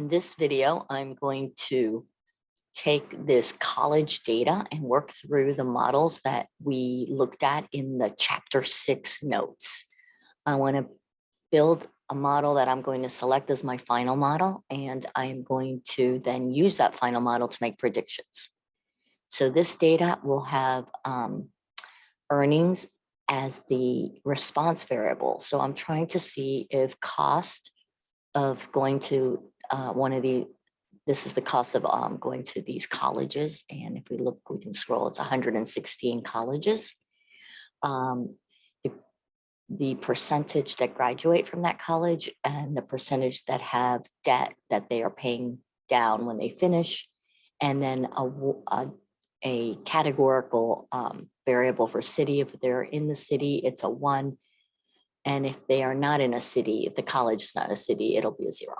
In this video, I'm going to take this college data and work through the models that we looked at in the chapter 6 notes. I want to build a model that I'm going to select as my final model, and I am going to then use that final model to make predictions. So this data will have earnings as the response variable. So I'm trying to see if cost of going to this is the cost of going to these colleges. And if we look, we can scroll, it's 116 colleges. The percentage that graduate from that college and the percentage that have debt that they are paying down when they finish. And then a categorical variable for city. If they're in the city, it's a 1. And if they are not in a city, if the college is not a city, it'll be a 0.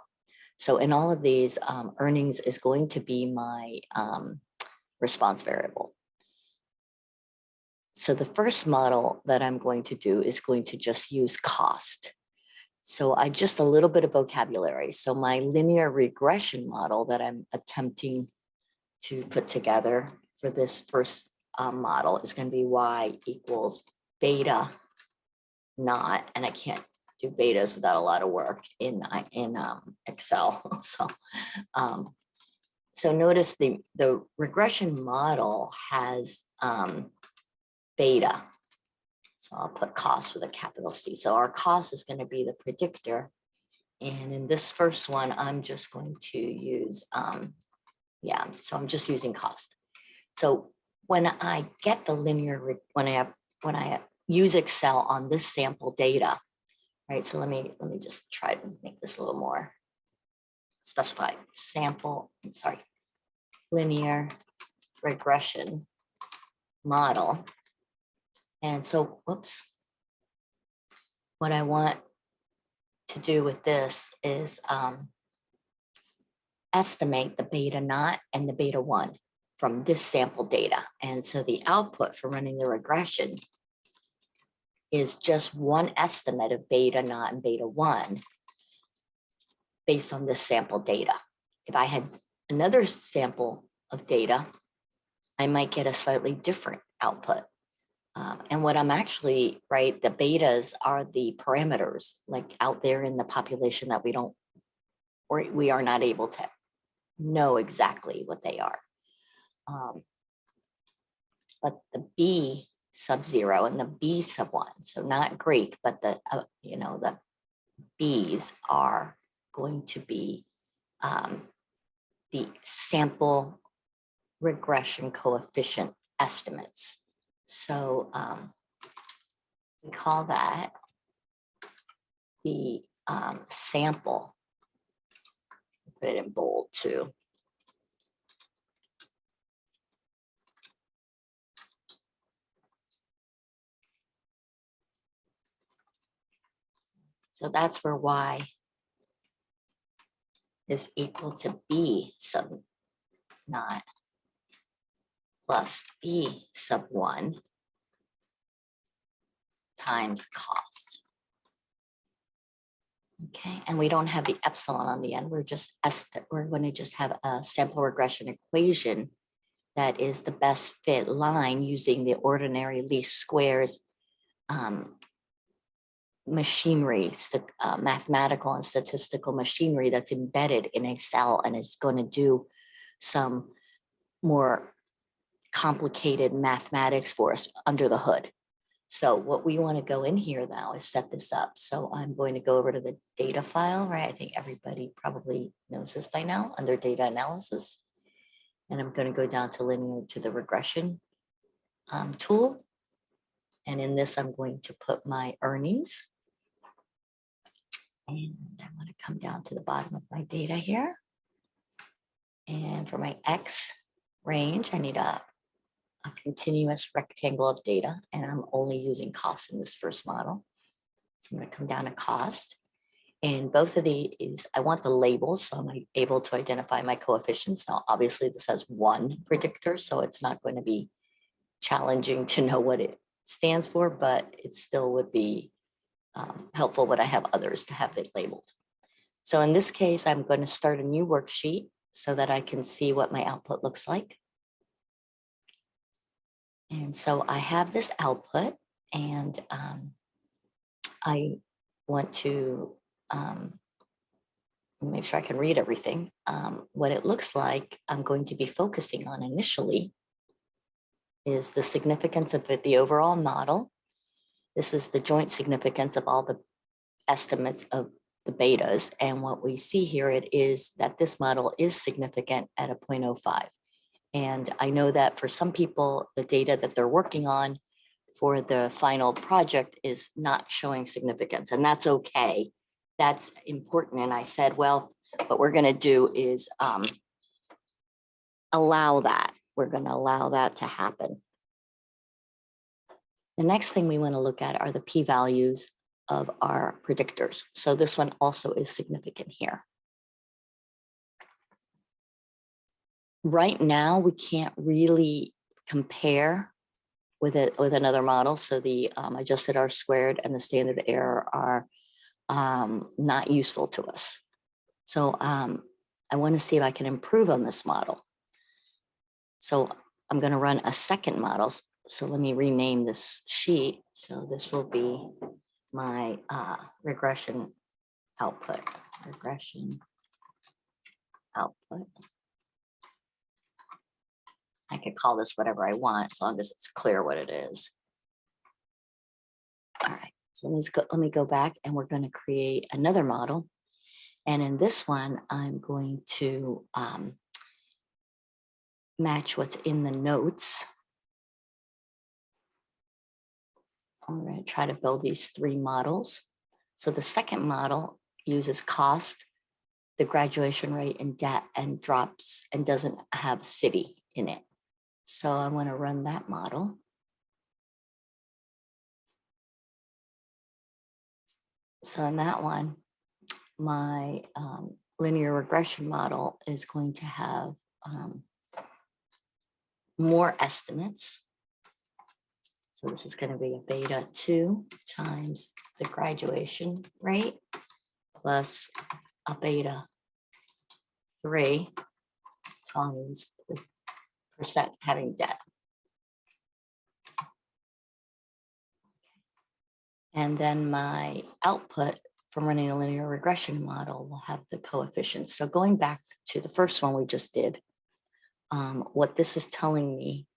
So in all of these, earnings is going to be my response variable. So the first model that I'm going to do is going to just use cost. So just a little bit of vocabulary. So my linear regression model that I'm attempting to put together for this first model is going to be y equals beta naught, and I can't do betas without a lot of work in Excel. So notice the regression model has beta. So I'll put cost with a capital C. So our cost is going to be the predictor. And in this first one, I'm just going to use, so I'm just using cost. So when I get the linear, when I use Excel on this sample data, right? So let me just try to make this a little more specified. Linear regression model. And so, what I want to do with this is estimate the beta naught and the beta 1 from this sample data. And so the output for running the regression is just one estimate of beta naught and beta 1 based on this sample data. If I had another sample of data, I might get a slightly different output. And what I'm actually, right, the betas are the parameters like out there in the population that we are not able to know exactly what they are. But the B sub 0 and the B sub 1, so not Greek, but the B's are going to be the sample regression coefficient estimates. So we call that the sample. Put it in bold too. So that's where y is equal to b sub naught plus b sub 1 times cost. Okay, and we don't have the epsilon on the end. We're going to just have a sample regression equation that is the best fit line using the ordinary least squares machinery, mathematical and statistical machinery that's embedded in Excel and is going to do some more complicated mathematics for us under the hood. So what we want to go in here now is set this up. So I'm going to go over to the data file, right? I think everybody probably knows this by now, under data analysis. And I'm going to go down to the regression tool. And in this, I'm going to put my earnings. And I want to come down to the bottom of my data here. And for my X range, I need a continuous rectangle of data, and I'm only using cost in this first model. So I'm going to come down to cost. And both of these, I want the labels, so I'm able to identify my coefficients. Now, obviously, this has one predictor, so it's not going to be challenging to know what it stands for, but it still would be helpful when I have others to have it labeled. So in this case, I'm going to start a new worksheet so that I can see what my output looks like. And so I have this output, and I want to make sure I can read everything. What it looks like I'm going to be focusing on initially is the significance of the overall model. This is the joint significance of all the estimates of the betas. And what we see here, it is that this model is significant at a 0.05. And I know that for some people, the data that they're working on for the final project is not showing significance, and that's okay. That's important. And I said, well, what we're going to do is allow that. We're going to allow that to happen. The next thing we want to look at are the p-values of our predictors. So this one also is significant here. Right now, we can't really compare with another model. So the adjusted R squared and the standard error are not useful to us. So I want to see if I can improve on this model. So I'm going to run a second model. So let me rename this sheet. So this will be my regression output. Regression output. I could call this whatever I want as long as it's clear what it is. All right, so let me go back, and we're going to create another model. And in this one, I'm going to match what's in the notes. I'm going to try to build these three models. So the second model uses cost, the graduation rate, and debt, and drops and doesn't have city in it. So I want to run that model. So in that one, my linear regression model is going to have more estimates. So this is going to be a beta 2 times the graduation rate plus a beta 3 times the percent having debt. And then my output from running a linear regression model will have the coefficients. So going back to the first one we just did, what this is telling me,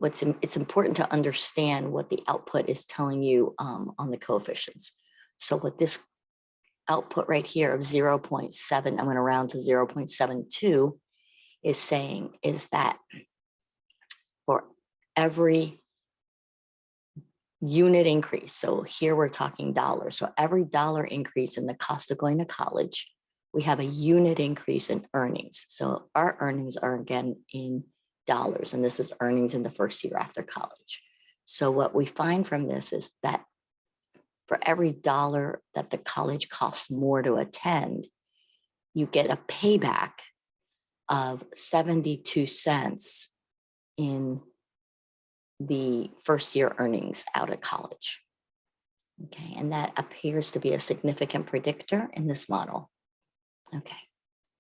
it's important to understand what the output is telling you on the coefficients. So what this output right here of 0.7, I'm going to round to 0.72, is saying is that for every unit increase, so here we're talking dollars, so every dollar increase in the cost of going to college, we have a unit increase in earnings. So our earnings are again in dollars, and this is earnings in the first year after college. So what we find from this is that for every dollar that the college costs more to attend, you get a payback of 72 cents in the first year earnings out of college. Okay, and that appears to be a significant predictor in this model. Okay,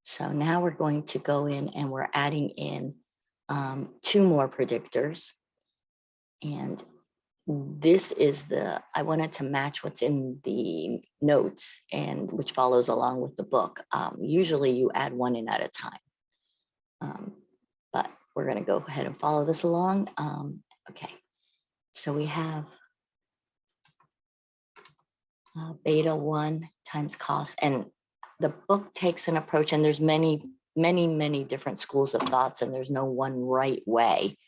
so now we're going to go in and we're adding in 2 more predictors. And this is I wanted to match what's in the notes, and which follows along with the book. Usually you add 1 in at a time. But we're going to go ahead and follow this along. Okay, so we have beta 1 times cost, and the book takes an approach, and there's many different schools of thoughts, and there's no one right way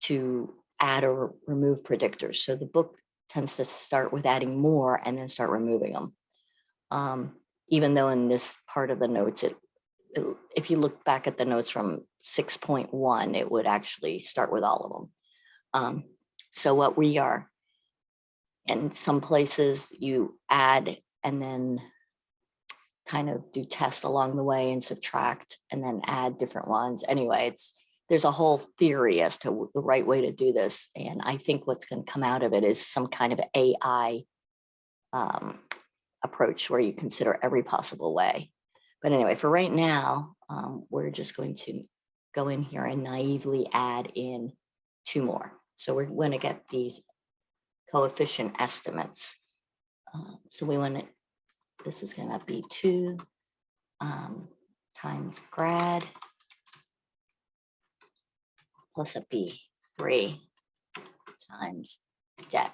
to add or remove predictors. So the book tends to start with adding more and then start removing them. Even though in this part of the notes, if you look back at the notes from 6.1, it would actually start with all of them. So what we are, in some places you add and then kind of do tests along the way and subtract and then add different ones. Anyway, there's a whole theory as to the right way to do this. And I think what's going to come out of it is some kind of AI approach where you consider every possible way. But anyway, for right now, we're just going to go in here and naively add in 2 more. So we're going to get these coefficient estimates. So we want to, this is going to be 2 times grad plus a B, 3 times det.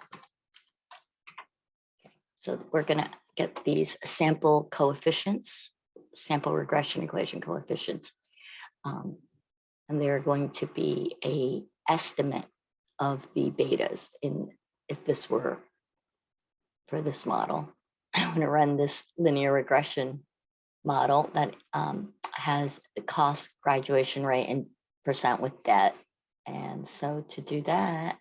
Okay. So we're going to get these sample coefficients, sample regression equation coefficients. And they're going to be a estimate of the betas in, if this were for this model. I want to run this linear regression model that has the cost, graduation rate, and percent with debt. And so to do that,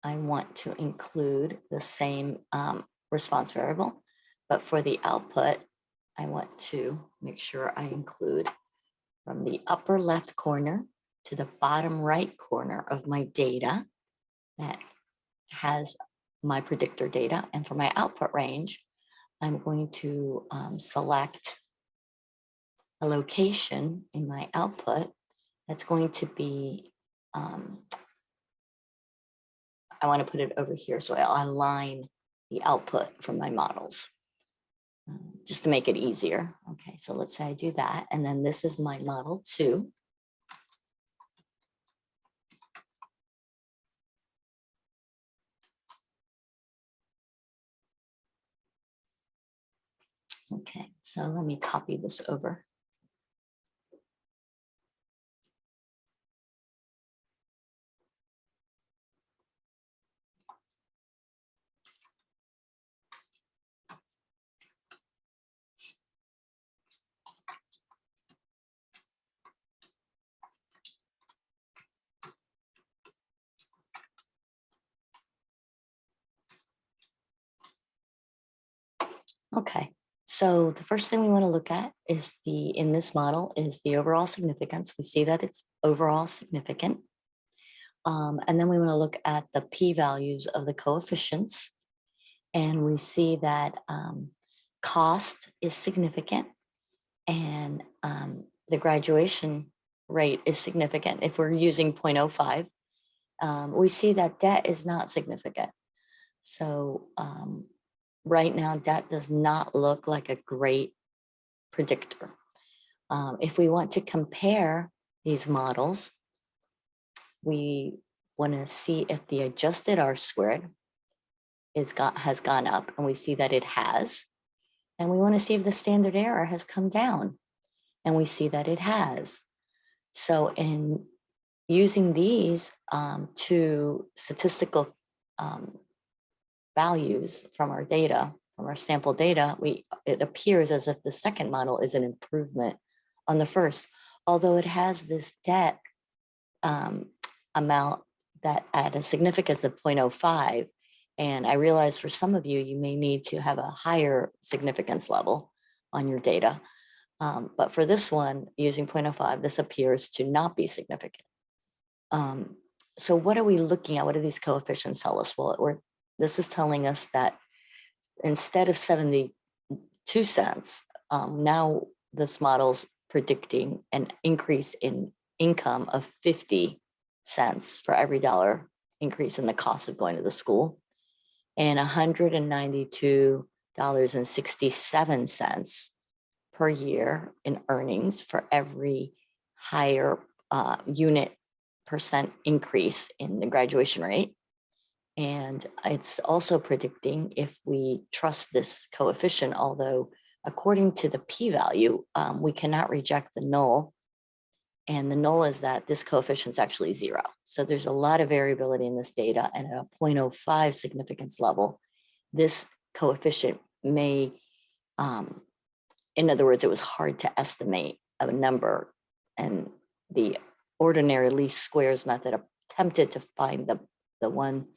I want to include the same response variable, but for the output, I want to make sure I include from the upper left corner to the bottom right corner of my data that has my predictor data. And for my output range, I'm going to select a location in my output that's going to be, I want to put it over here. So I'll align the output from my models just to make it easier. Okay, so let's say I do that. And then this is my model 2. Okay, so let me copy this over. Okay, so the first thing we want to look at is in this model is the overall significance. We see that it's overall significant. And then we want to look at the p-values of the coefficients. And we see that cost is significant and the graduation rate is significant. If we're using 0.05, we see that debt is not significant. So right now, debt does not look like a great predictor. If we want to compare these models, we want to see if the adjusted R squared has gone up, and we see that it has. And we want to see if the standard error has come down, and we see that it has. So in using these two statistical values from our data, from our sample data, it appears as if the second model is an improvement on the first, although it has this debt amount that at a significance of 0.05. And I realize for some of you, you may need to have a higher significance level on your data. But for this one, using 0.05, this appears to not be significant. So what are we looking at? What do these coefficients tell us? Well, this is telling us that instead of 72 cents, now this model's predicting an increase in income of 50 cents for every dollar increase in the cost of going to the school, and $192.67 per year in earnings for every higher unit percent increase in the graduation rate. And it's also predicting, if we trust this coefficient, although according to the p-value, we cannot reject the null. And the null is that this coefficient is actually 0. So there's a lot of variability in this data, and at a 0.05 significance level, this coefficient may, in other words, it was hard to estimate a number, and the ordinary least squares method attempted to find the one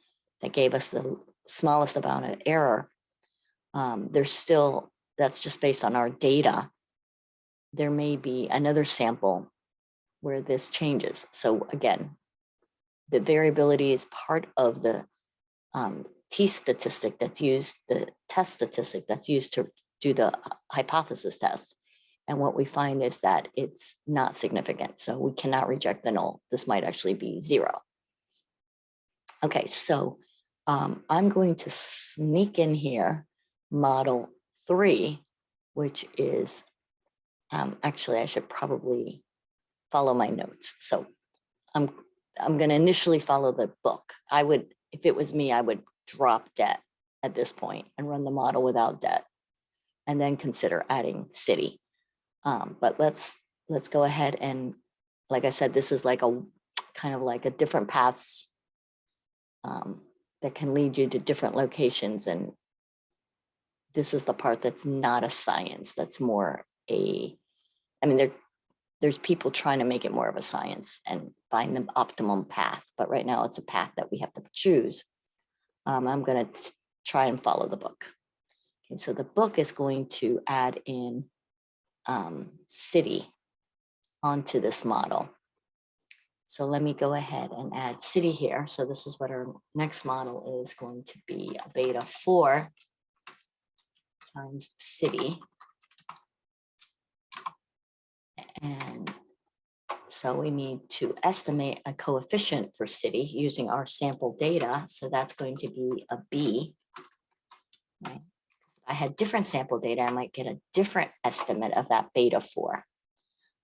that gave us the smallest amount of error. There's still, that's just based on our data. There may be another sample where this changes. So again, the variability is part of the t-statistic that's used, the test statistic that's used to do the hypothesis test. And what we find is that it's not significant. So we cannot reject the null. This might actually be 0. Okay, so I'm going to sneak in here model 3, which is, actually, I should probably follow my notes. So I'm going to initially follow the book. I would, if it was me, I would drop det at this point and run the model without det, and then consider adding city. But let's go ahead and, like I said, this is like a kind of like a different paths that can lead you to different locations. And this is the part that's not a science. That's more a, I mean, there's people trying to make it more of a science and find the optimum path. But right now it's a path that we have to choose. I'm going to try and follow the book. Okay, so the book is going to add in city onto this model. So let me go ahead and add city here. So this is what our next model is going to be, a beta 4 times city. And so we need to estimate a coefficient for city using our sample data. So that's going to be a B. Right? If I had different sample data, I might get a different estimate of that beta 4.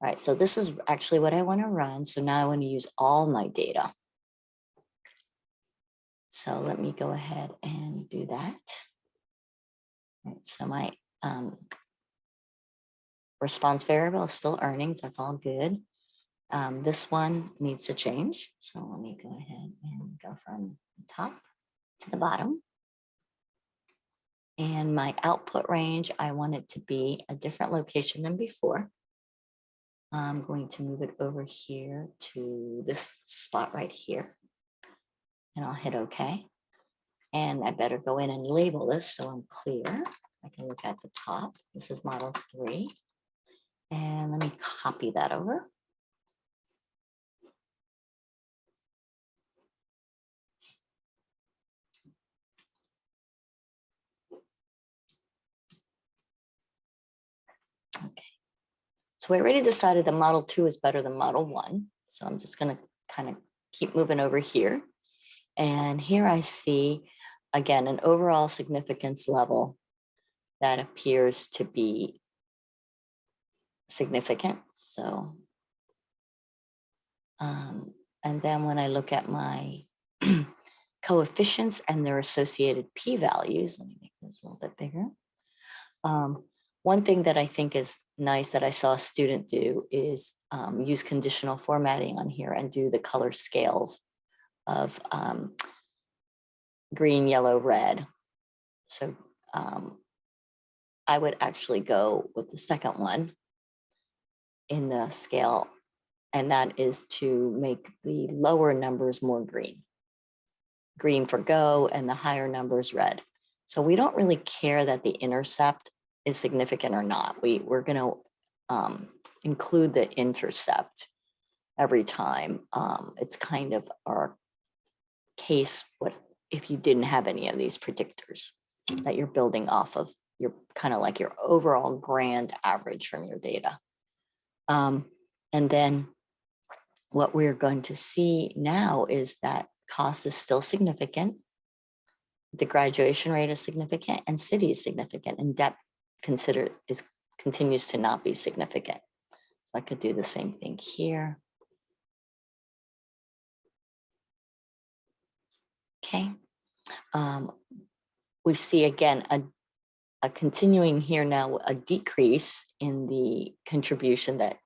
All right, so this is actually what I want to run. So now I want to use all my data. So let me go ahead and do that. All right, so my response variable is still earnings. That's all good. This one needs to change. So let me go ahead and go from the top to the bottom. And my output range, I want it to be a different location than before. I'm going to move it over here to this spot right here. And I'll hit OK. And I better go in and label this so I'm clear. I can look at the top. This is model 3. And let me copy that over. Okay. So we already decided that model 2 is better than model 1. So I'm just going to kind of keep moving over here. And here I see, again, an overall significance level that appears to be significant. So, and then when I look at my coefficients and their associated p-values, let me make this a little bit bigger. One thing that I think is nice that I saw a student do is use conditional formatting on here and do the color scales of green, yellow, red. So I would actually go with the second one in the scale, and that is to make the lower numbers more green. Green for go and the higher numbers red. So we don't really care that the intercept is significant or not. We're going to include the intercept every time. It's kind of our case what if you didn't have any of these predictors that you're building off of, your kind of like your overall grand average from your data. And then what we're going to see now is that cost is still significant. The graduation rate is significant and city is significant, and debt continues to not be significant. So I could do the same thing here. Okay. We see again a continuing here now, a decrease in the contribution that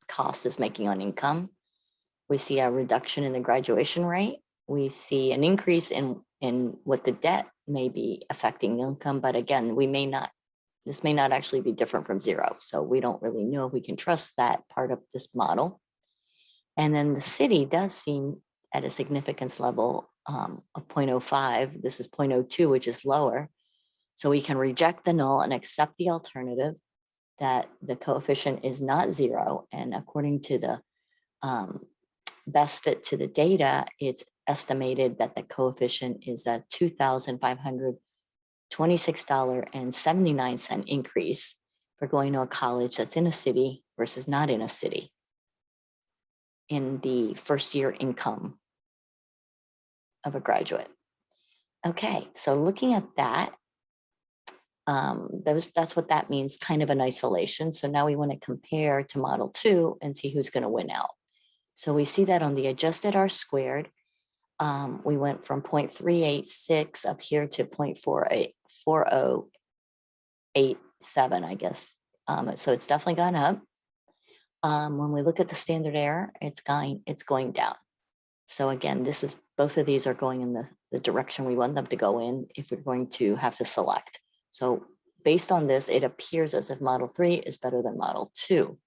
cost is making on income. We see a reduction in the graduation rate. We see an increase in what the debt may be affecting income, but again, this may not actually be different from 0. So we don't really know if we can trust that part of this model. And then the city does seem at a significance level of 0.05. This is 0.02, which is lower. So we can reject the null and accept the alternative that the coefficient is not 0. And according to the best fit to the data, it's estimated that the coefficient is a $2,526.79 increase for going to a college that's in a city versus not in a city in the first year income of a graduate. Okay, so looking at that, that's what that means, kind of in isolation. So now we want to compare to model 2 and see who's going to win out. So we see that on the adjusted R squared, we went from 0.386 up here to 0.4087, I guess. So it's definitely gone up. When we look at the standard error, it's going down. So again, both of these are going in the direction we want them to go in if we're going to have to select. So based on this, it appears as if model 3 is better than model 2.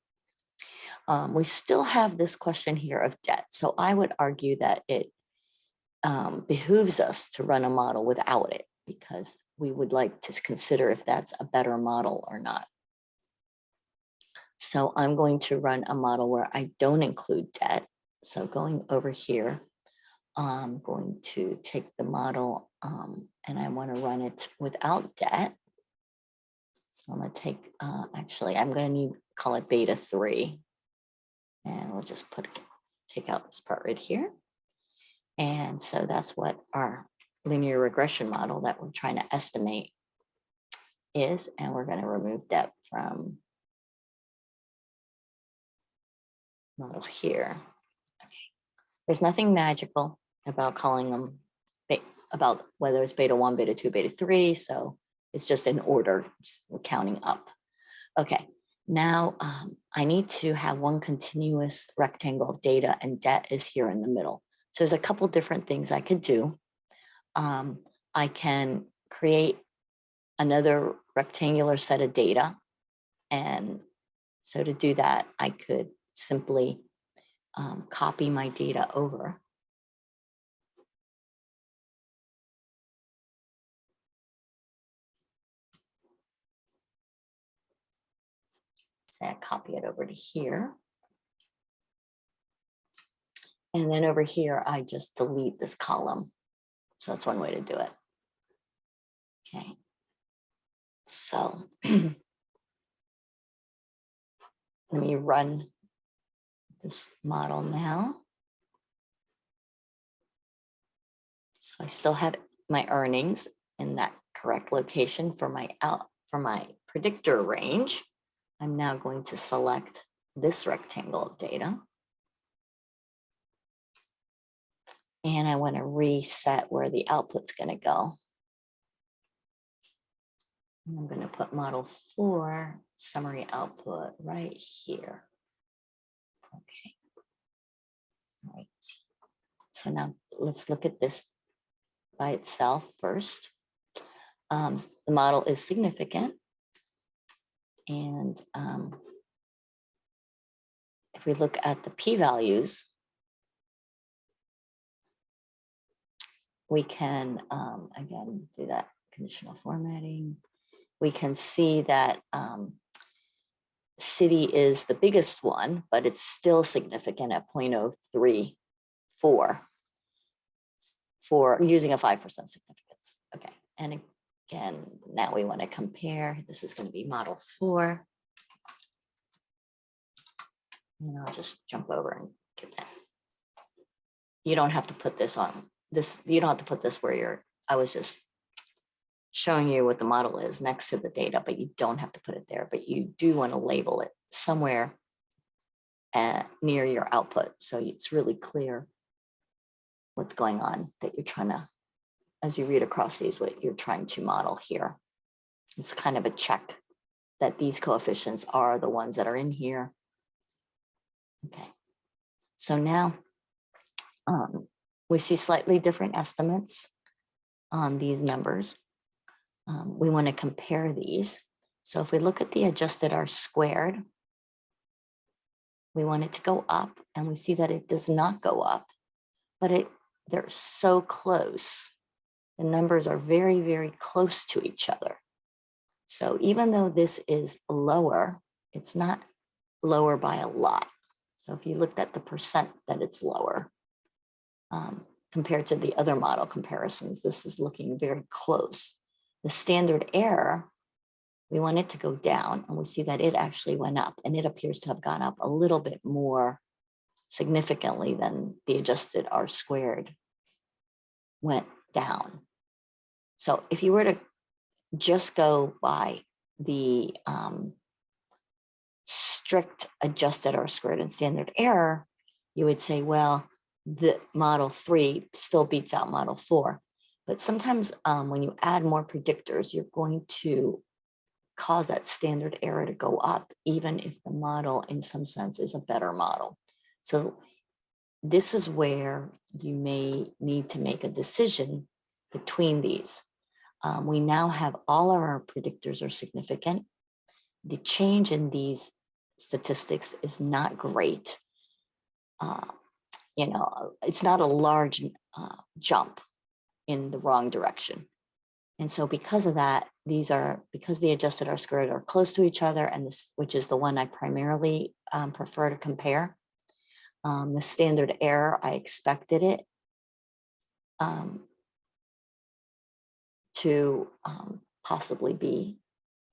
We still have this question here of debt. So I would argue that it behooves us to run a model without it, because we would like to consider if that's a better model or not. So I'm going to run a model where I don't include debt. So going over here, I'm going to take the model and I want to run it without debt. So I'm going to take, actually, I'm going to call it beta 3. And we'll just take out this part right here. And so that's what our linear regression model that we're trying to estimate is. And we're going to remove debt from model here. Okay. There's nothing magical about calling them, about whether it's beta 1, beta 2, beta 3. So it's just in order, we're counting up. Okay, now I need to have one continuous rectangle of data, and debt is here in the middle. So there's a couple different things I could do. I can create another rectangular set of data. And so to do that, I could simply copy my data over. Say I copy it over to here. And then over here, I just delete this column. So that's one way to do it. Okay. So let me run this model now. So I still have my earnings in that correct location for my predictor range. I'm now going to select this rectangle of data. And I want to reset where the output's going to go. And I'm going to put model 4 summary output right here. Okay. All right. So now let's look at this by itself first. The model is significant. And if we look at the p-values, we can, again, do that conditional formatting. We can see that city is the biggest one, but it's still significant at 0.034 for using a 5% significance. Okay, and again, now we want to compare. This is going to be model 4. And I'll just jump over and get that. You don't have to put this on this. You don't have to put this where I was just showing you what the model is next to the data, but you don't have to put it there, but you do want to label it somewhere near your output. So it's really clear what's going on that you're trying to, as you read across these, what you're trying to model here. It's kind of a check that these coefficients are the ones that are in here. Okay, so now we see slightly different estimates on these numbers. We want to compare these. So if we look at the adjusted R squared, we want it to go up, and we see that it does not go up, but they're so close. The numbers are very, very close to each other. So even though this is lower, it's not lower by a lot. So if you looked at the percent that it's lower, compared to the other model comparisons, this is looking very close. The standard error, we want it to go down, and we see that it actually went up, and it appears to have gone up a little bit more significantly than the adjusted R squared went down. So if you were to just go by the strict adjusted R squared and standard error, you would say, well, the model 3 still beats out model 4. But sometimes when you add more predictors, you're going to cause that standard error to go up, even if the model in some sense is a better model. So this is where you may need to make a decision between these. We now have all of our predictors are significant. The change in these statistics is not great. It's not a large jump in the wrong direction. And so because of that, because the adjusted R squared are close to each other, and this, which is the one I primarily prefer to compare. The standard error, I expected it to possibly be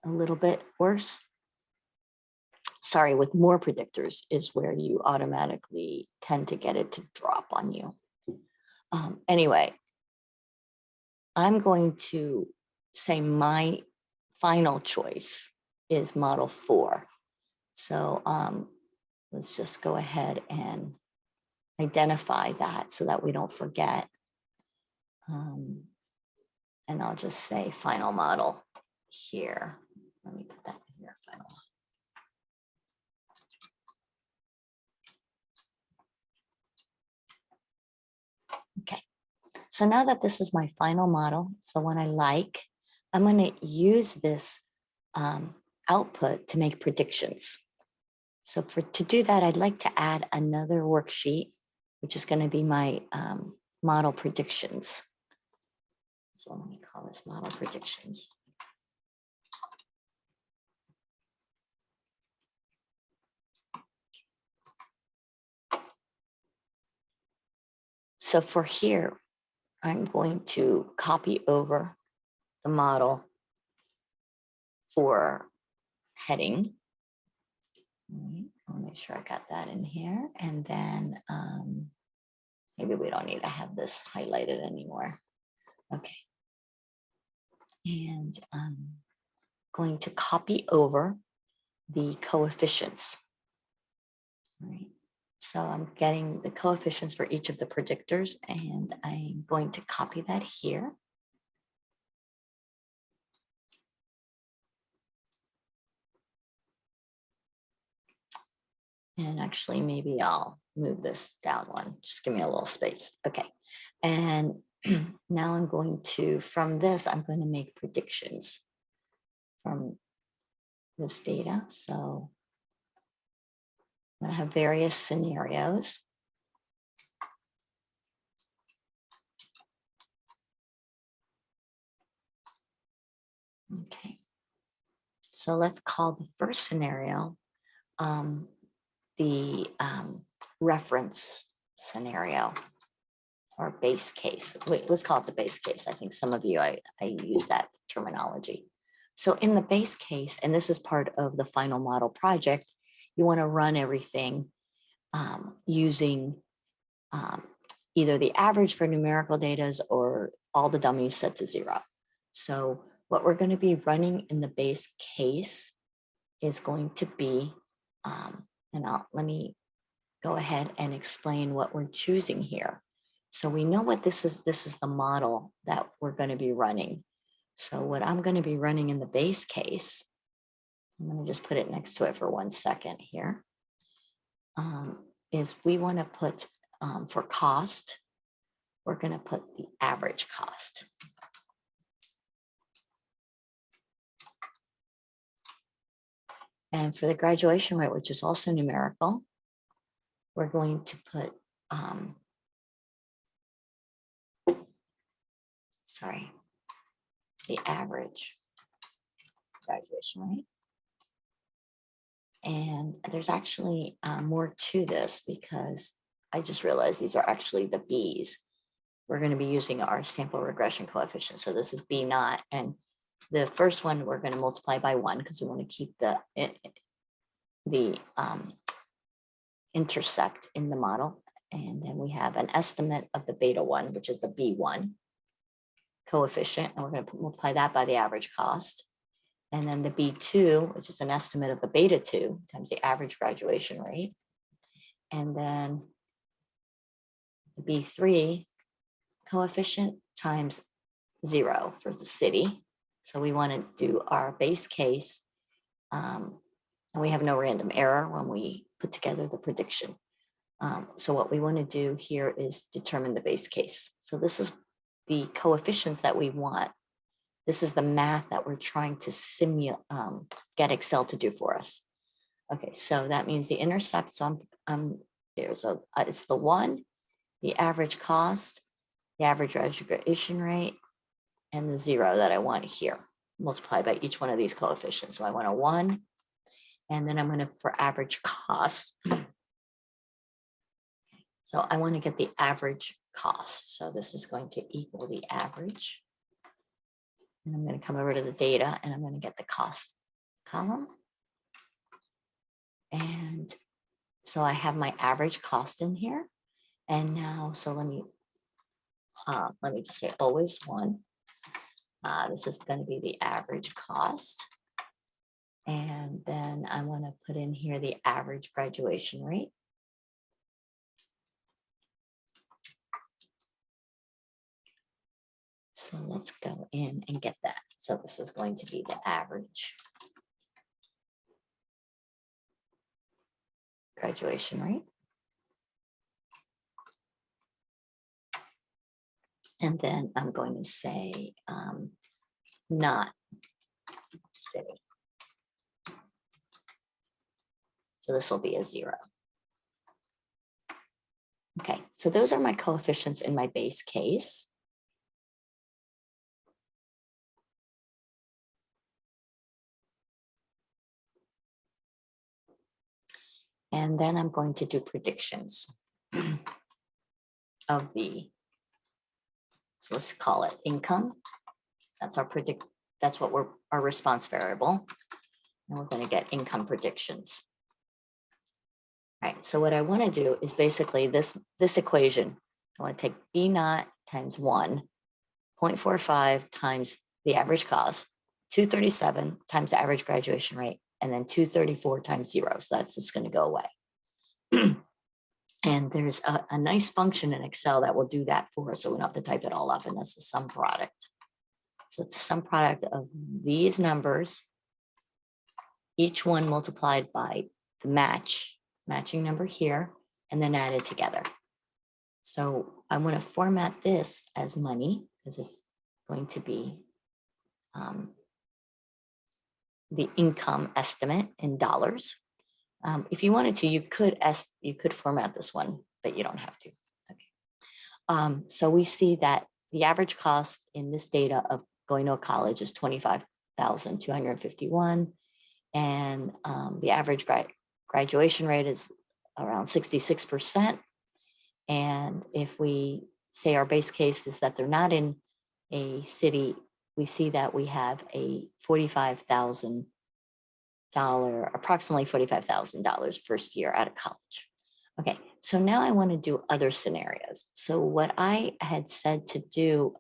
a little bit worse. Sorry, with more predictors is where you automatically tend to get it to drop on you. Anyway, I'm going to say my final choice is model 4. So let's just go ahead and identify that so that we don't forget. And I'll just say final model here. Let me put that here, final. Okay, so now that this is my final model, it's the one I like, I'm going to use this output to make predictions. So to do that, I'd like to add another worksheet, which is going to be my model predictions. So let me call this model predictions. So for here, I'm going to copy over the model for heading. I'll make sure I got that in here. And then maybe we don't need to have this highlighted anymore. Okay. And I'm going to copy over the coefficients. All right. So I'm getting the coefficients for each of the predictors, and I'm going to copy that here. And actually, maybe I'll move this down one. Just give me a little space. Okay. And now I'm going to, from this, I'm going to make predictions from this data. So I'm going to have various scenarios. Okay. So let's call the first scenario the reference scenario or base case. Wait, let's call it the base case. I think some of you, I use that terminology. So in the base case, and this is part of the final model project, you want to run everything using either the average for numerical data or all the dummies set to 0. So what we're going to be running in the base case is going to be, let me go ahead and explain what we're choosing here. So we know what this is. This is the model that we're going to be running. So what I'm going to be running in the base case, I'm going to just put it next to it for 1 second here, is we want to put for cost, we're going to put the average cost. And for the graduation rate, which is also numerical, we're going to put, the average graduation rate. And there's actually more to this because I just realized these are actually the B's. we're going to be using our sample regression coefficient. So this is B naught. And the first one, we're going to multiply by 1 because we want to keep the intersect in the model. And then we have an estimate of the beta 1, which is the B1 coefficient. And we're going to multiply that by the average cost. And then the B2, which is an estimate of the beta 2 times the average graduation rate. And then the B3 coefficient times 0 for the city. So we want to do our base case. And we have no random error when we put together the prediction. So what we want to do here is determine the base case. So this is the coefficients that we want. This is the math that we're trying to simulate, get Excel to do for us. Okay, so that means the intercept. So it's the 1, the average cost, the average graduation rate, and the 0 that I want here, multiplied by each one of these coefficients. So I want a 1, and then I'm going to, for average cost. So I want to get the average cost. So this is going to equal the average. And I'm going to come over to the data and I'm going to get the cost column. And so I have my average cost in here. And now, so let me just say always 1. This is going to be the average cost. And then I want to put in here the average graduation rate. So let's go in and get that. So this is going to be the average graduation rate. And then I'm going to say not city. So this will be a 0. Okay, so those are my coefficients in my base case. And then I'm going to do predictions of the, so let's call it income. That's what our response variable. And we're going to get income predictions. All right, so what I want to do is basically this equation. I want to take B naught times 1, 0.45 times the average cost, 237 times the average graduation rate, and then 234 times 0. So that's just going to go away. And there's a nice function in Excel that will do that for us, so we don't have to type it all up, and that's the sum product. So it's the sum product of these numbers, each one multiplied by the matching number here, and then added together. So I want to format this as money because it's going to be the income estimate in dollars. If you wanted to, you could format this one, but you don't have to. Okay. So we see that the average cost in this data of going to a college is $25,251, and the average graduation rate is around 66%. And if we say our base case is that they're not in a city, we see that we have a approximately $45,000 first year out of college. Okay, so now I want to do other scenarios. So what I had said to do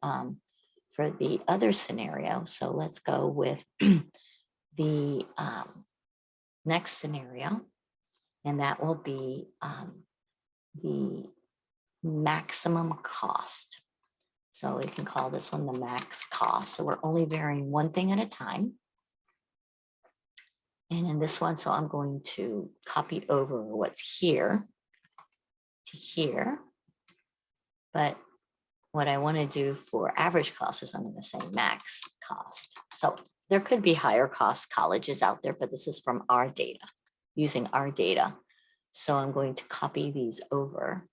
for the other scenario, so let's go with the next scenario, and that will be the maximum cost. So we can call this one the max cost. So we're only varying one thing at a time. And in this one, so I'm going to copy over what's here to here. But what I want to do for average cost is I'm going to say max cost. So there could be higher cost colleges out there, but this is from our data, using our data. So I'm going to copy these over.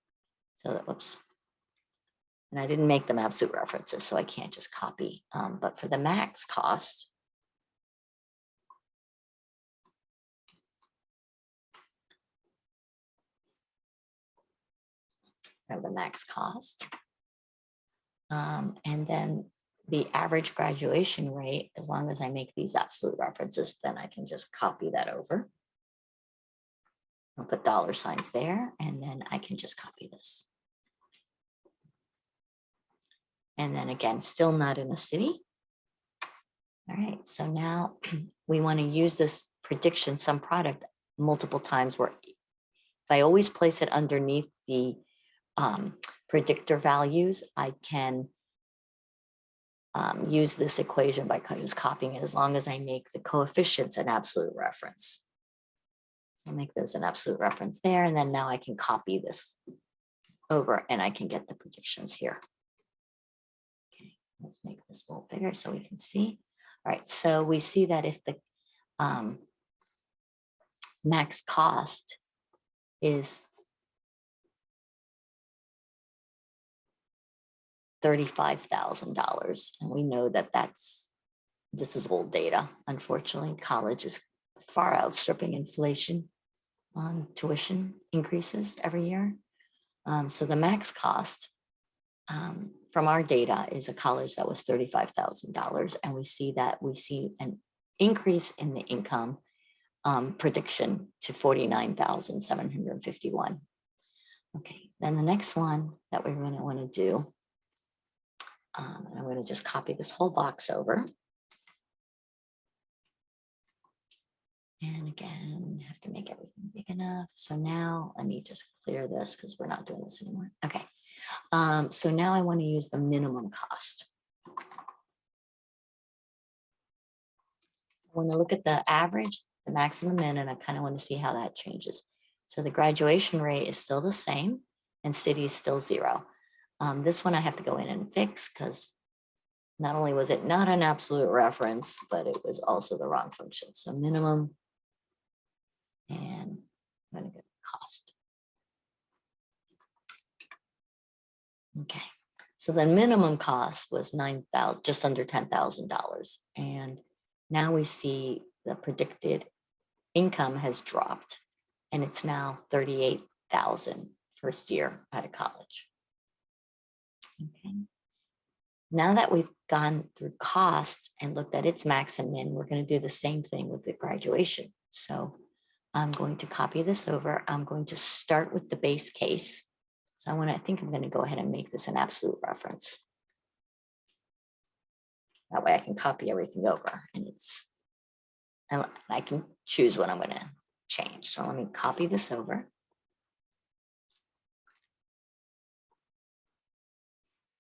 So that, whoops. And I didn't make them absolute references, so I can't just copy. But for the max cost, the max cost, And then the average graduation rate, as long as I make these absolute references, then I can just copy that over. I'll put dollar signs there, and then I can just copy this. And then again, still not in a city. All right, so now we want to use this prediction sum product multiple times, where if I always place it underneath the predictor values, I can use this equation by just copying it, as long as I make the coefficients an absolute reference. So I'll make those an absolute reference there, and then now I can copy this over and I can get the predictions here. Okay, let's make this a little bigger so we can see. All right, so we see that if the max cost is $35,000, and we know that this is old data. Unfortunately, college is far outstripping inflation on tuition increases every year. So the max cost from our data is a college that was $35,000, and we see an increase in the income prediction to $49,751. Okay, then the next one that we're going to want to do, and I'm going to just copy this whole box over. And again, have to make everything big enough. So now let me just clear this because we're not doing this anymore. Okay. So now I want to use the minimum cost. I want to look at the average, the max and the min, and I kind of want to see how that changes. So the graduation rate is still the same and city is still 0. This one I have to go in and fix because not only was it not an absolute reference, but it was also the wrong function. So minimum, and I'm going to get cost. Okay, so the minimum cost was $9,000, just under $10,000, and now we see the predicted income has dropped, and it's now $38,000 first year out of college. Okay, now that we've gone through costs and looked at its max and min, we're going to do the same thing with the graduation. So I'm going to copy this over. I'm going to start with the base case. So I think I'm going to go ahead and make this an absolute reference. That way I can copy everything over, and I can choose what I'm going to change. So let me copy this over.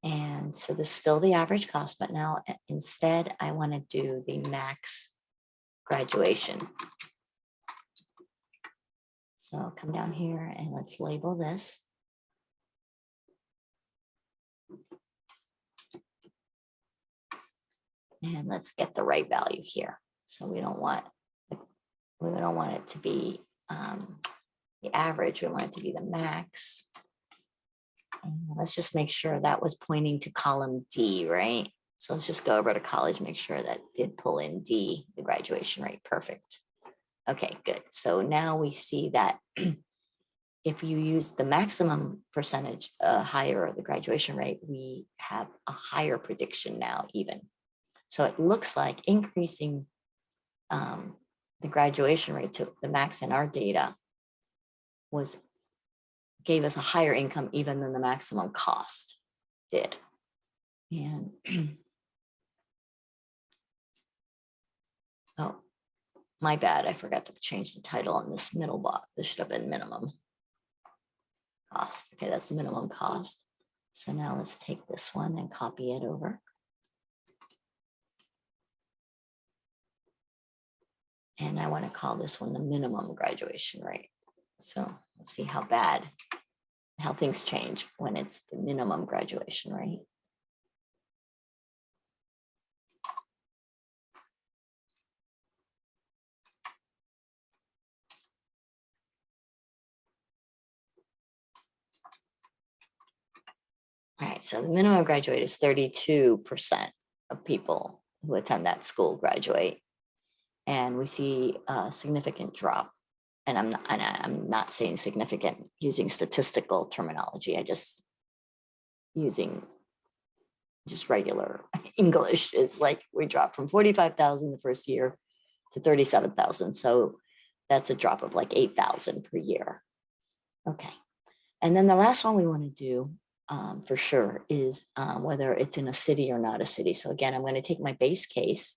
And so this is still the average cost, but now instead I want to do the max graduation. So I'll come down here and let's label this. And let's get the right value here. So we don't want it to be the average. We want it to be the max. And let's just make sure that was pointing to column D, right? So let's just go over to college, make sure that did pull in D, the graduation rate. Perfect. Okay, good. So now we see that if you use the maximum percentage higher the graduation rate, we have a higher prediction now even. So it looks like increasing the graduation rate to the max in our data gave us a higher income even than the maximum cost did. And oh, my bad, I forgot to change the title on this middle box. This should have been minimum cost. Okay, that's the minimum cost. So now let's take this one and copy it over. And I want to call this one the minimum graduation rate. So let's see how things change when it's the minimum graduation rate. All right, so the minimum graduate is 32% of people who attend that school graduate. And we see a significant drop. And I'm not saying significant using statistical terminology. I just using just regular English. It's like we dropped from 45,000 the first year to 37,000. So that's a drop of like 8,000 per year. Okay. And then the last one we want to do for sure is whether it's in a city or not a city. So again, I'm going to take my base case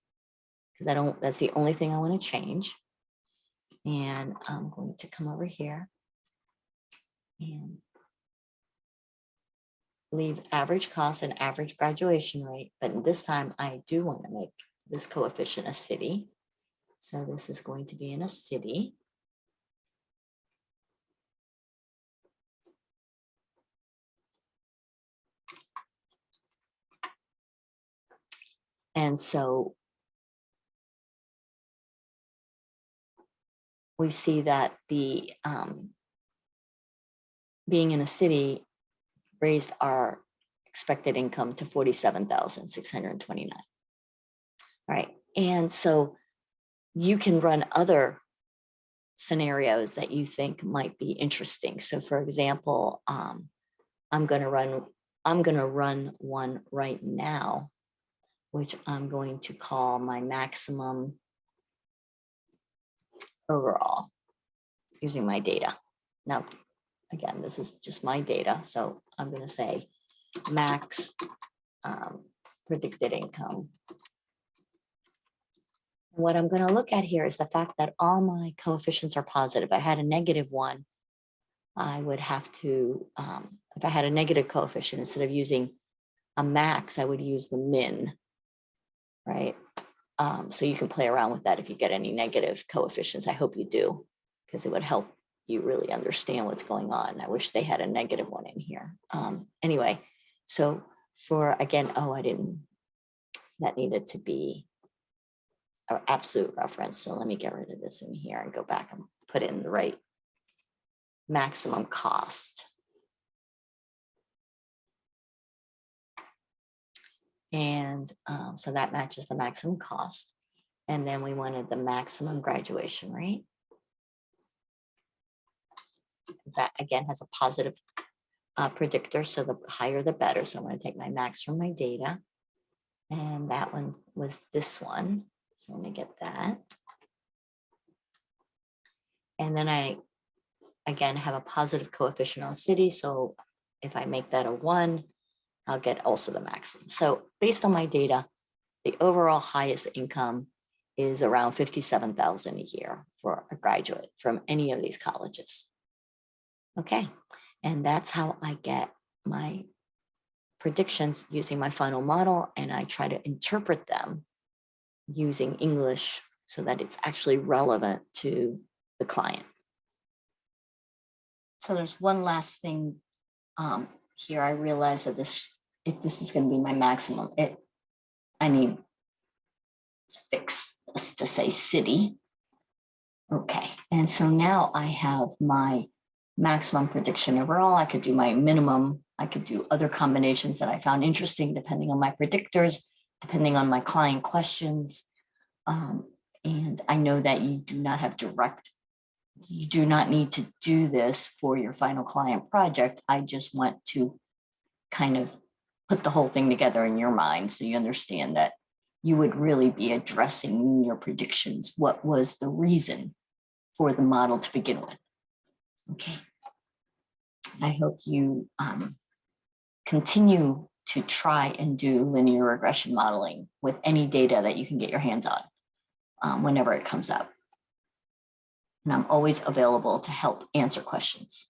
because that's the only thing I want to change. And I'm going to come over here and leave average cost and average graduation rate. But this time I do want to make this coefficient a city. So this is going to be in a city. And so we see that the being in a city raised our expected income to 47,629. All right. And so you can run other scenarios that you think might be interesting. So for example, I'm going to run one right now, which I'm going to call my maximum overall using my data. Now, again, this is just my data. So I'm going to say max predicted income. What I'm going to look at here is the fact that all my coefficients are positive. I had a negative one. I would have to, if I had a negative coefficient, instead of using a max, I would use the min, right? So you can play around with that if you get any negative coefficients. I hope you do, because it would help you really understand what's going on. I wish they had a negative one in here. Anyway, so for, again, that needed to be an absolute reference. So let me get rid of this in here and go back and put in the right maximum cost. And so that matches the maximum cost. And then we wanted the maximum graduation rate. Because that, again, has a positive predictor. So the higher, the better. So I'm going to take my max from my data. And that one was this one. So let me get that. And then I, again, have a positive coefficient on city. So if I make that a 1, I'll get also the maximum. So based on my data, the overall highest income is around 57,000 a year for a graduate from any of these colleges. Okay, and that's how I get my predictions using my funnel model, and I try to interpret them using English so that it's actually relevant to the client. So there's one last thing here. I realize that if this is going to be my maximum, I need to fix this to say city. Okay, and so now I have my maximum prediction overall. I could do my minimum. I could do other combinations that I found interesting depending on my predictors, depending on my client questions. And I know that you do not need to do this for your final client project. I just want to kind of put the whole thing together in your mind so you understand that you would really be addressing in your predictions what was the reason for the model to begin with. Okay. I hope you continue to try and do linear regression modeling with any data that you can get your hands on whenever it comes up. And I'm always available to help answer questions.